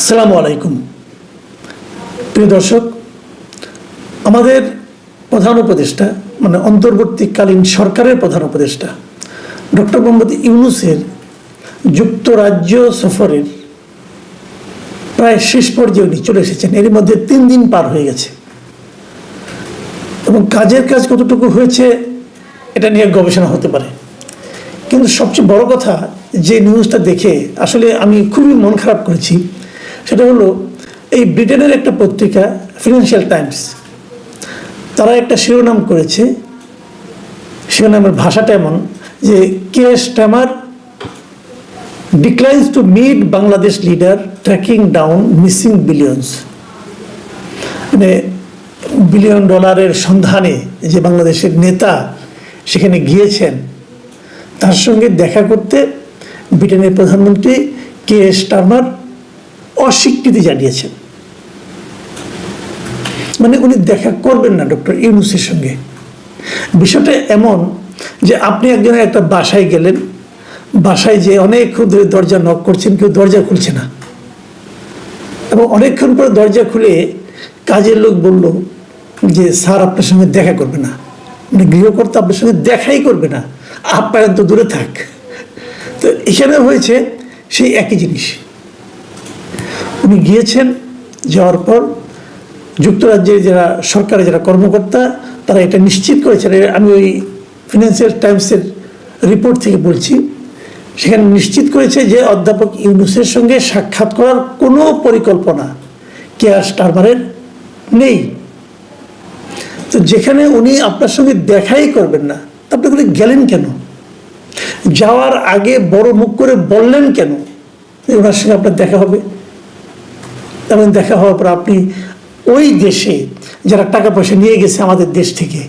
আসসালামু আলাইকুম। প্রিয় দর্শক, আমাদের প্রধান উপদেষ্টা মানে অন্তর্বর্তীকালীন সরকারের প্রধান উপদেষ্টা ডক্টর মোহাম্মদ ইউনূসের যুক্তরাজ্য সফরের প্রায় শেষ পর্যায়ে উনি চলে এসেছেন। এর মধ্যে 3 দিন পার হয়ে গেছে এবং কাজের কাজ কতটুকু হয়েছে এটা নিয়ে গবেষণা হতে পারে। কিন্তু সবচেয়ে বড় কথা যে নিউজটা দেখে আসলে আমি খুবই মন খারাপ করেছি সেটা হলো এই ব্রিটেনের একটা পত্রিকা ফিনান্সিয়াল টাইমস, তারা একটা শিরোনাম করেছে, শিরোনামের ভাষাটা এমন যে Keir Starmer declines to meet Bangladesh leader tracking down missing billions. মানে বিলিয়ন ডলারের সন্ধানে যে বাংলাদেশের নেতা সেখানে গিয়েছেন, তার সঙ্গে দেখা করতে ব্রিটেনের প্রধানমন্ত্রী কে স্টারমার অস্বীকৃতি জানিয়েছেন। মানে উনি দেখা করবেন না ডক্টর ইউনূসের সঙ্গে। বিষয়টা এমন যে আপনি একজনের একটা বাসায় গেলেন, বাসায় যে অনেকক্ষণ ধরে দরজা নক করছেন, কেউ দরজা খুলছে না, এবং অনেকক্ষণ পরে দরজা খুলে কাজের লোক বলল যে স্যার আপনার সঙ্গে দেখা করবে না, মানে গৃহকর্তা আপনার সঙ্গে দেখাই করবে না, আপ্যায়ন তো দূরে থাক। তো এখানে হয়েছে সেই একই জিনিস। উনি গিয়েছেন, যাওয়ার পর যুক্তরাজ্যের যারা সরকারের যারা কর্মকর্তা তারা এটা নিশ্চিত করেছেন, আমি ওই ফিনান্সিয়াল টাইমসের রিপোর্ট থেকে বলছি, সেখানে নিশ্চিত করেছে যে অধ্যাপক ইউনূসের সঙ্গে সাক্ষাৎ করার কোনো পরিকল্পনা কেয়ার স্টারমারের নেই। তো যেখানে উনি আপনার সঙ্গে দেখাই করবেন না, আপনি বলে গেলেন কেন? যাওয়ার আগে বড় মুখ করে বললেন কেন ওনার সঙ্গে আপনার দেখা হবে? এবং দেখা হওয়ার পর আপনি ওই দেশে যারা টাকা পয়সা নিয়ে গেছে আমাদের দেশ থেকে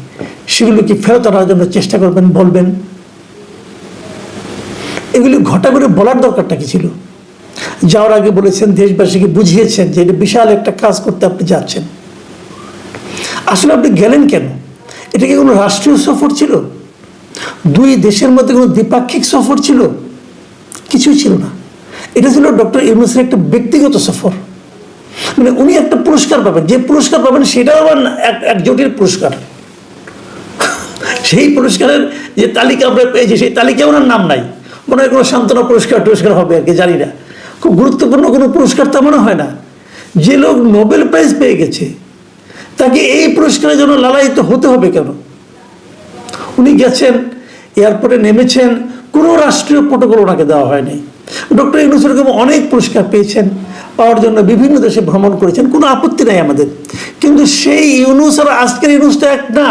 সেগুলোকে ফেরত আনার জন্য চেষ্টা করবেন, বলবেন। এগুলি ঘটা করে বলার দরকারটা কি ছিল? যাওয়ার আগে বলেছেন, দেশবাসীকে বুঝিয়েছেন যে এটা বিশাল একটা কাজ করতে আপনি যাচ্ছেন। আসলে আপনি গেলেন কেন? এটা কি কোনো রাষ্ট্রীয় সফর ছিল? দুই দেশের মধ্যে কোনো দ্বিপাক্ষিক সফর ছিল? কিছুই ছিল না। এটা ছিল ডক্টর ইউনূসের একটা ব্যক্তিগত সফর। মানে উনি একটা পুরস্কার পাবেন, যে পুরস্কার পাবেন সেটাও আবার এক জটিল পুরস্কার। সেই পুরস্কারের যে তালিকা আমরা পেয়েছি সেই তালিকায় ওনার নাম নাই। মনে হয় কোনো সান্ত্বনা পুরস্কার হবে আর কি, জানি না। খুব গুরুত্বপূর্ণ কোনো পুরস্কার তা মনে হয় না। যে লোক নোবেল প্রাইজ পেয়ে গেছে তাকে এই পুরস্কারের জন্য লালায়িত হতে হবে কেন? উনি গেছেন, এয়ারপোর্টে নেমেছেন, কোনো রাষ্ট্রীয় প্রটোকল ওনাকে দেওয়া হয়নি। ডক্টর ইউনূস এরকম অনেক পুরস্কার পেয়েছেন, পাওয়ার জন্য বিভিন্ন দেশে ভ্রমণ করেছেন, কোনো আপত্তি নাই আমাদের। কিন্তু সেই ইউনূস আর আজকের ইউনূসটা এক না।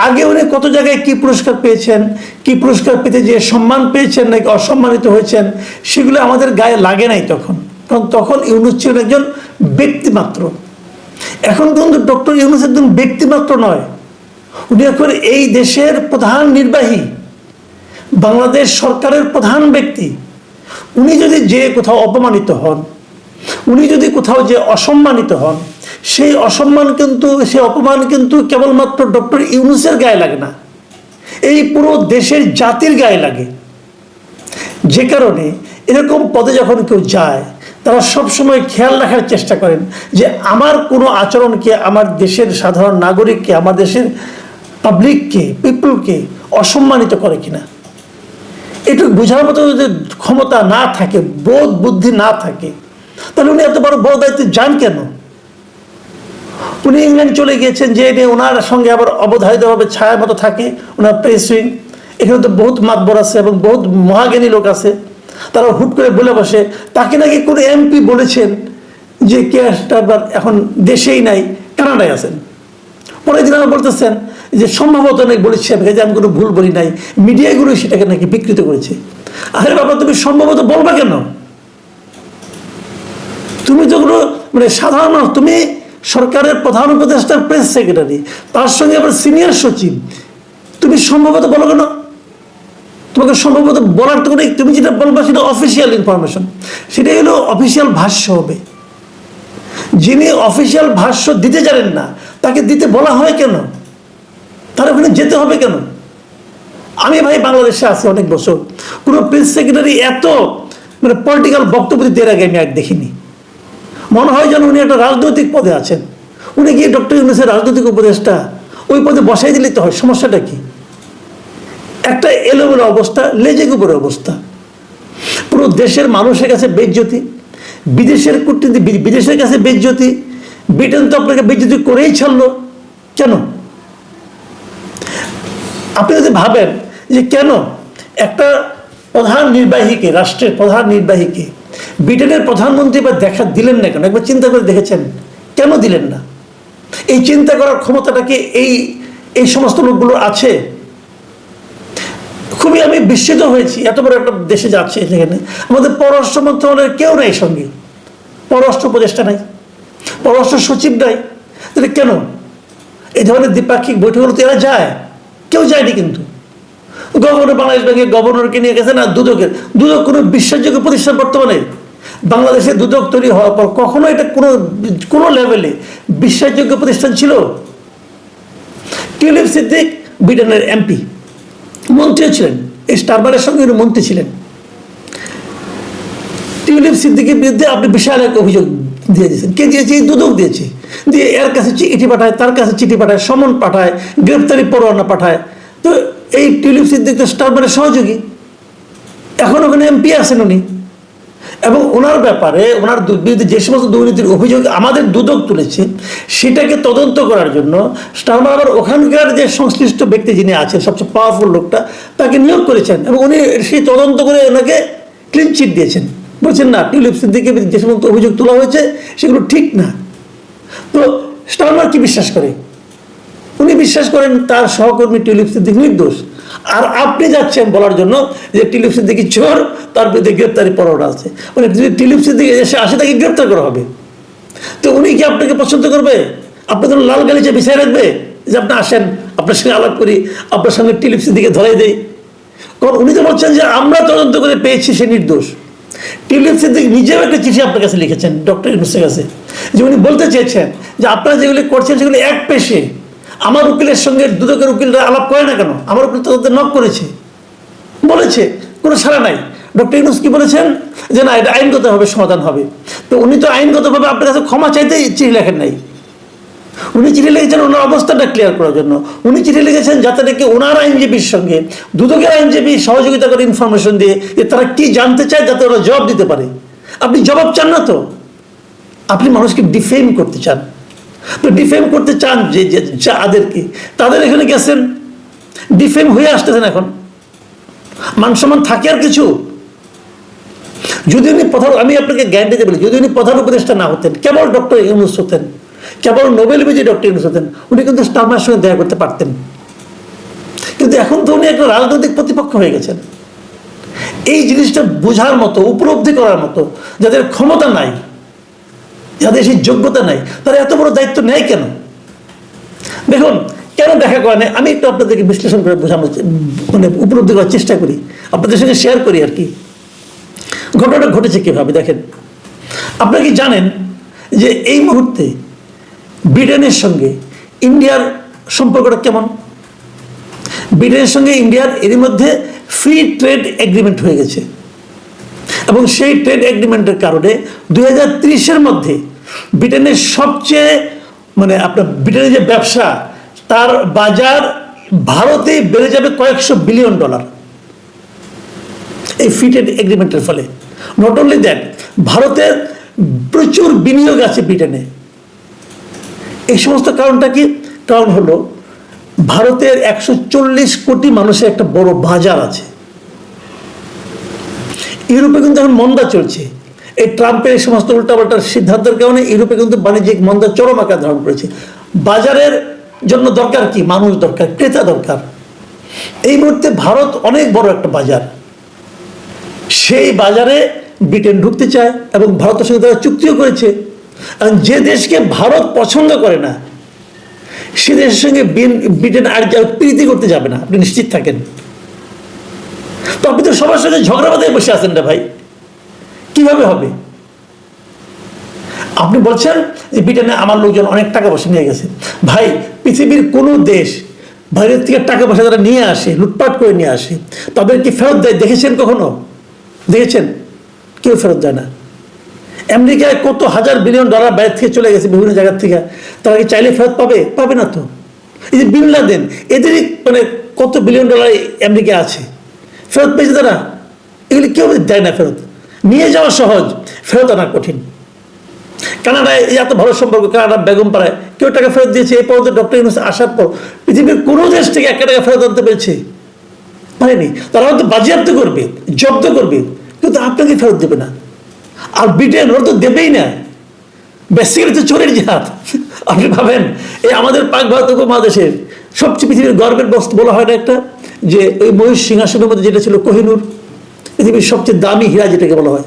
আগে উনি কত জায়গায় কি পুরস্কার পেয়েছেন, কি পুরস্কার পেতে যে সম্মান পেয়েছেন নাকি অসম্মানিত হয়েছেন, সেগুলো আমাদের গায়ে লাগে নাই তখন, কারণ তখন ইউনূস ছিলেন একজন ব্যক্তিমাত্র। এখন কিন্তু ডক্টর ইউনূস একজন ব্যক্তিমাত্র নয়, উনি এখন এই দেশের প্রধান নির্বাহী, বাংলাদেশ সরকারের প্রধান ব্যক্তি। উনি যদি যে কোথাও অপমানিত হন, উনি যদি কোথাও যে অসম্মানিত হন, সেই অপমান কিন্তু কেবলমাত্র ডক্টর ইউনূসের গায়ে লাগে না, এই পুরো দেশের জাতির গায়ে লাগে। যে কারণে এরকম পদে যখন কেউ যায় তারা সবসময় খেয়াল রাখার চেষ্টা করেন যে আমার কোনো আচরণকে আমার দেশের সাধারণ নাগরিককে, আমার দেশের পাবলিককে, পিপলকে অসম্মানিত করে কিনা। এটুকু বোঝার মতো যদি ক্ষমতা না থাকে, বোধ বুদ্ধি না থাকে, তাহলে উনি এত বড় বড় দায়িত্বে যান কেন? উনি ইংল্যান্ড চলে গিয়েছেন, যে নিয়ে ওনার সঙ্গে আবার অবধারিতভাবে ছায়ার মতো থাকে ওনার প্রেস উইং। এখানে তো বহুত মাতবর আছে এবং বহুত মহাজ্ঞানী লোক আছে, তারা হুট করে বলে বসে তাকে নাকি কোনো এমপি বলেছেন যে কেয়ার স্টারমার এখন দেশেই নাই, কানাডায় আছেন। পরের দিন আমার বলতেছেন যে সম্ভবত নাকি বলেছেন যে আমি কোনো ভুল বলি নাই, মিডিয়াগুলো সেটাকে নাকি বিকৃত করেছে। আরে বাবা, তুমি সম্ভবত বলবা কেন? তুমি তো কোনো মানে সাধারণ মানুষ, তুমি সরকারের প্রধান উপদেষ্টার প্রেস সেক্রেটারি, তার সঙ্গে আবার সিনিয়র সচিব, তুমি সম্ভবত বলো কেন? তোমাকে সম্ভবত বলার তো নেই। তুমি যেটা বলবা সেটা অফিসিয়াল ইনফরমেশন, সেটাই হলো অফিসিয়াল ভাষ্য হবে। যিনি অফিসিয়াল ভাষ্য দিতে জানেন না তাকে দিতে বলা হয় কেন? তার ওখানে যেতে হবে কেন? আমি ভাই বাংলাদেশে আছি অনেক বছর, কোনো প্রেস সেক্রেটারি এত মানে পলিটিক্যাল বক্তব্য দিতে এর আগে আমি আর দেখিনি। মনে হয় যেন উনি একটা রাজনৈতিক পদে আছেন। উনি গিয়ে ডক্টর ইউনূসের রাজনৈতিক উপদেষ্টা, ওই পদে বসাই দিলেই তো হয়, সমস্যাটা কি? একটা এলোমেলো অবস্থা, লেজে গোবরের অবস্থা। পুরো দেশের মানুষের কাছে বেইজ্জতি, বিদেশের কূটনীতি বিদেশের কাছে বেইজ্জতি। ব্রিটেন তো আপনাকে বেইজ্জতি করেই ছাড়লো, কেন? আপনি যদি ভাবেন যে কেন একটা প্রধান নির্বাহীকে, রাষ্ট্রের প্রধান নির্বাহীকে ব্রিটেনের প্রধানমন্ত্রী বা দেখা দিলেন না কেন? একবার চিন্তা করে দেখেছেন কেন দিলেন না? এই চিন্তা করার ক্ষমতাটা কি এই সমস্ত লোকগুলো আছে? খুবই আমি বিস্মিত হয়েছি, এত বড় একটা দেশে যাচ্ছে যেখানে আমাদের পররাষ্ট্র মন্ত্রণালয়ের কেউ নাই সঙ্গে, পররাষ্ট্র উপদেষ্টা নাই, পররাষ্ট্র সচিব নাই। তাহলে কেন এই ধরনের দ্বিপাক্ষিক বৈঠকগুলো তো এরা যায়? কেউ যায়নি। কিন্তু গভর্নর, বাংলাদেশ ব্যাংকের গভর্নরকে নিয়ে গেছে না, দুদক কোনো বিশ্বাসযোগ্য প্রতিষ্ঠান বর্তমানে বাংলাদেশে দুদক তৈরি হওয়ার পর কখনো এটা কোনো লেভেলে বিশ্বাসযোগ্য প্রতিষ্ঠান ছিল? টিউলিপ সিদ্দিক ব্রিটেনের এমপি, মন্ত্রীও ছিলেন, এই স্টারবারের সঙ্গে উনি মন্ত্রী ছিলেন। টিউলিপ সিদ্দিকের বিরুদ্ধে আপনি বিশাল এক অভিযোগ দিয়ে দিয়েছেন। কে দিয়েছে? দুদক দিয়েছে। দিয়ে এর কাছে চিঠি পাঠায়, তার কাছে চিঠি পাঠায়, সমন পাঠায়, গ্রেপ্তারি পরোয়ানা পাঠায়। তো এই টিউলিপ সিদ্দিক তো স্টারবারের সহযোগী, এখন ওখানে এমপি আছেন উনি। এবং ওনার ব্যাপারে, ওনার বিরুদ্ধে যে সমস্ত দুর্নীতির অভিযোগ আমাদের দুদক তুলেছে, সেটাকে তদন্ত করার জন্য স্টারমার আবার ওখানকার যে সংশ্লিষ্ট ব্যক্তি যিনি আছেন, সবচেয়ে পাওয়ারফুল লোকটা, তাকে নিয়োগ করেছেন এবং উনি সেই তদন্ত করে ওনাকে ক্লিন চিট দিয়েছেন। বলছেন না, টিউলিপ সিদ্দিকের যে সমস্ত অভিযোগ তোলা হয়েছে সেগুলো ঠিক না। তো স্টারমার কি বিশ্বাস করে? উনি বিশ্বাস করেন তার সহকর্মী টিউলিপ সিদ্দিক নির্দোষ। আর আপনি যাচ্ছেন বলার জন্য যে টিউলিপ সিদ্দিকি চোর, তার বিরুদ্ধে গ্রেপ্তারি পরোয়ানা আছে। মানে যদি টিউলিপ সিদ্দিক এসে আসে, তাকে গ্রেপ্তার করা হবে। তো উনি কি আপনাকে পছন্দ করবে? আপনাদের লাল গালিচা বিছায় রাখবে যে আপনি আসেন, আপনার সঙ্গে আলাপ করি, আপনার সঙ্গে টিউলিপ সিদ্দিকে ধরাই দেয়? কারণ উনি তো বলছেন যে আমরা তদন্ত করে পেয়েছি সে নির্দোষ। টিউলিপ সিদ্দিক নিজেও একটা চিঠি আপনার কাছে লিখেছেন, ডক্টর ইউনূসের কাছে, যে উনি বলতে চেয়েছেন যে আপনারা যেগুলি করছেন সেগুলি এক পেশে। আমার উকিলের সঙ্গে দুদকের উকিলরা আলাপ করে না কেন? আমার উকিল তো নক করেছে, বলেছে, কোনো সাড়া নাই। ডক্টর ইউনূস কি বলেছেন? যে না, এটা আইনগতভাবে সমাধান হবে। তো উনি তো আইনগতভাবে আপনার কাছে ক্ষমা চাইতে চিঠি লেখেন নাই। উনি চিঠি লিখেছেন ওনার অবস্থাটা ক্লিয়ার করার জন্য। উনি চিঠি লিখেছেন যাতে নাকি ওনার আইনজীবীর সঙ্গে দুদকের আইনজীবী সহযোগিতা করে ইনফরমেশন দিয়ে যে তারা কি জানতে চায়, যাতে ওরা জবাব দিতে পারে। আপনি জবাব চান না তো, আপনি মানুষকে ডিফেম করতে চান। তো ডিফেম করতে চান যে যাদেরকে, তাদের এখানে গেছেন, ডিফেম হয়ে আসতেছেন। এখন মান সম্মান থাকে আর কিছু? যদি উনি আমি আপনাকে গ্যারান্টি দিয়ে বলি, যদি উনি প্রধান উপদেষ্টা না হতেন, কেবল ডক্টর ইউনূস হতেন, কেবল নোবেল বিজয়ী ডক্টর ইউনূস হতেন, উনি কিন্তু স্টারমারের সঙ্গে দেখা করতে পারতেন। কিন্তু এখন তো উনি একটা রাজনৈতিক প্রতিপক্ষ হয়ে গেছেন। এই জিনিসটা বোঝার মতো, উপলব্ধি করার মতো যাদের ক্ষমতা নাই, যাদের সেই যোগ্যতা নাই, তারা এত বড় দায়িত্ব নেয় কেন? দেখুন, কেন দেখা করে না, আমি একটু আপনাদেরকে বিশ্লেষণ করে বোঝানোর, মানে উপলব্ধি করার চেষ্টা করি, আপনাদের সঙ্গে শেয়ার করি আর কি। ঘটনাটা ঘটেছে কিভাবে দেখেন। আপনারা কি জানেন যে এই মুহূর্তে ব্রিটেনের সঙ্গে ইন্ডিয়ার সম্পর্কটা কেমন? ব্রিটেনের সঙ্গে ইন্ডিয়ার এরই মধ্যে ফ্রি ট্রেড এগ্রিমেন্ট হয়ে গেছে এবং সেই ট্রেড এগ্রিমেন্টের কারণে 2030-এর মধ্যে ব্রিটেনের সবচেয়ে, মানে আপনার ব্রিটেনের যে ব্যবসা, তার বাজার ভারতে বেড়ে যাবে কয়েকশো বিলিয়ন ডলার এই ফ্রি ট্রেড এগ্রিমেন্টের ফলে। নট অনলি দ্যাট, ভারতের প্রচুর বিনিয়োগ আছে ব্রিটেনে। এই সমস্ত কারণটা কি? কারণ হলো ভারতের 140 কোটি মানুষের একটা বড় বাজার আছে। ইউরোপে কিন্তু এখন মন্দা চলছে। এই ট্রাম্পের এই সমস্ত উল্টাপাল্টার সিদ্ধান্তের কারণে ইউরোপে কিন্তু বাণিজ্যিক মন্দা চরম আকার ধারণ করেছে। বাজারের জন্য দরকার কি? মানুষ দরকার, ক্রেতা দরকার। এই মুহূর্তে ভারত অনেক বড় একটা বাজার, সেই বাজারে ব্রিটেন ঢুকতে চায় এবং ভারতের সঙ্গে তারা চুক্তিও করেছে। আর যে দেশকে ভারত পছন্দ করে না, সে দেশের সঙ্গে ব্রিটেন আর প্রীতি করতে যাবে না, আপনি নিশ্চিত থাকেন। তো আপনি তো সবার সঙ্গে ঝগড়া বাঁধায় বসে আছেন না ভাই, কিভাবে হবে? আপনি বলছেন যে ব্রিটেনে আমার লোকজন অনেক টাকা পয়সা নিয়ে গেছে। ভাই, পৃথিবীর কোনো দেশ বাইরের থেকে টাকা পয়সা যারা নিয়ে আসে, লুটপাট করে নিয়ে আসে, তাদেরকে ফেরত দেয় দেখেছেন কখনো? দেখেছেন? কেউ ফেরত দেয় না। আমেরিকায় কত হাজার বিলিয়ন ডলার বাইরে থেকে চলে গেছে বিভিন্ন জায়গার থেকে, তারা কি চাইলে ফেরত পাবে? পাবে না তো। এই যে বিন লাদেন, এদেরই মানে কত বিলিয়ন ডলার আমেরিকা আছে, ফেরত পেয়েছে তারা? এগুলি কেউ দেয় না ফেরত। নিয়ে যাওয়া সহজ, ফেরত আনা কঠিন। কানাডায় এত ভালো সম্পর্ক, কানাডা বেগম পাড়ায় কেউ টাকা ফেরত দিয়েছে? এই পর্যন্ত ডক্টর ইউনূস আসার পর পৃথিবীর কোনো দেশ থেকে 1 টাকা ফেরত আনতে পেরেছে? পারেনি। তারা হয়তো বাজেয়াপ্ত করবে, জব্দ করবে, কিন্তু আপনাকে ফেরত দেবে না। আর ব্রিটেন ওরা তো দেবেই না, বেসিক্যালি তো চোরের জাত। আপনি ভাবেন এই আমাদের পাক ভারত উপমহাদেশের সবচেয়ে পৃথিবীর গর্বের বস্তু বলা হয় না একটা, যে ওই মহিষ সিংহাসনের মধ্যে যেটা ছিল কোহিনূর, পৃথিবীর সবচেয়ে দামি হীরা যেটাকে বলা হয়,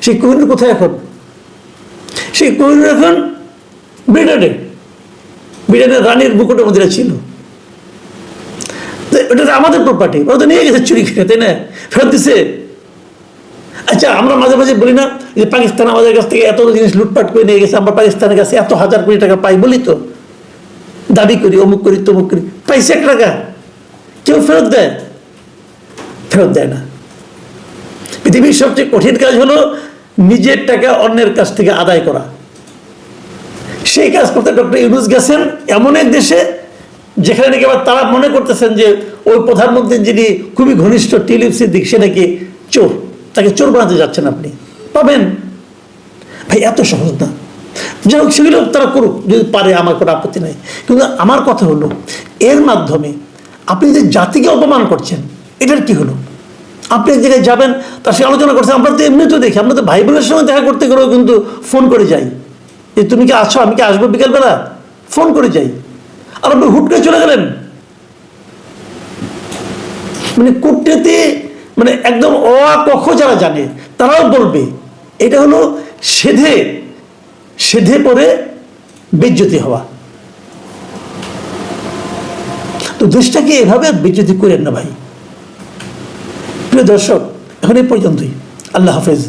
সেই কোহিনূর কোথায় এখন? সেই কোহিনূর এখন ব্রিটেনের রানীর মুকুটের মধ্যে ছিল। ওটা তো আমাদের প্রপার্টি, ওরা তো নিয়ে গেছে চুরি করে, তাই না? ফেরত দিছে। আচ্ছা, আমরা মাঝে মাঝে বলি না যে পাকিস্তান আমাদের কাছ থেকে এত জিনিস লুটপাট করে নিয়ে গেছে, আমরা পাকিস্তানের কাছে এত হাজার কোটি টাকা পাই, বলি তো, দাবি করি, অমুক করি তমুক করি। পাইছে 1 টাকা? কেউ ফেরত দেয়? ফেরত দেয় না। পৃথিবীর সবচেয়ে কঠিন কাজ হলো নিজের টাকা অন্যের কাছ থেকে আদায় করা। সেই কাজ করতে ডক্টর ইউনূস গেছেন এমন এক দেশে যেখানে নাকি আবার তারা মনে করতেছেন যে ওই প্রধানমন্ত্রী যিনি খুবই ঘনিষ্ঠ টিউলিপ সিদ্দিক, সে নাকি চোর, তাকে চোর বানাতে যাচ্ছেন আপনি। পাবেন ভাই, এত সহজ না। যাই হোক, সেগুলো তারা করুক যদি পারে, আমার কোনো আপত্তি নাই। কিন্তু আমার কথা হলো, এর মাধ্যমে আপনি যে জাতিকে অপমান করছেন, এটার কি হলো? আপনি এক জায়গায় যাবেন, তার সাথে আলোচনা করছেন, আমরা তো এমনি তো দেখি, আমরা তো ভাই বোনের সঙ্গে দেখা করতে গেলেও কিন্তু ফোন করে যাই যে তুমি কি আছো, আমি কি আসবো বিকালবেলা, ফোন করে যাই। আর আপনি হুট করে চলে গেলেন। মানে কূটনীতি মানে একদম অ-ক-খ যারা জানে তারাও বলবে এটা হলো সেধে পরে বেজ্জতি হওয়া। তো দেশটাকে এভাবে বেজ্জতি করেন না ভাই। প্রিয় দর্শক, এখন এই পর্যন্তই। আল্লাহ হাফেজ।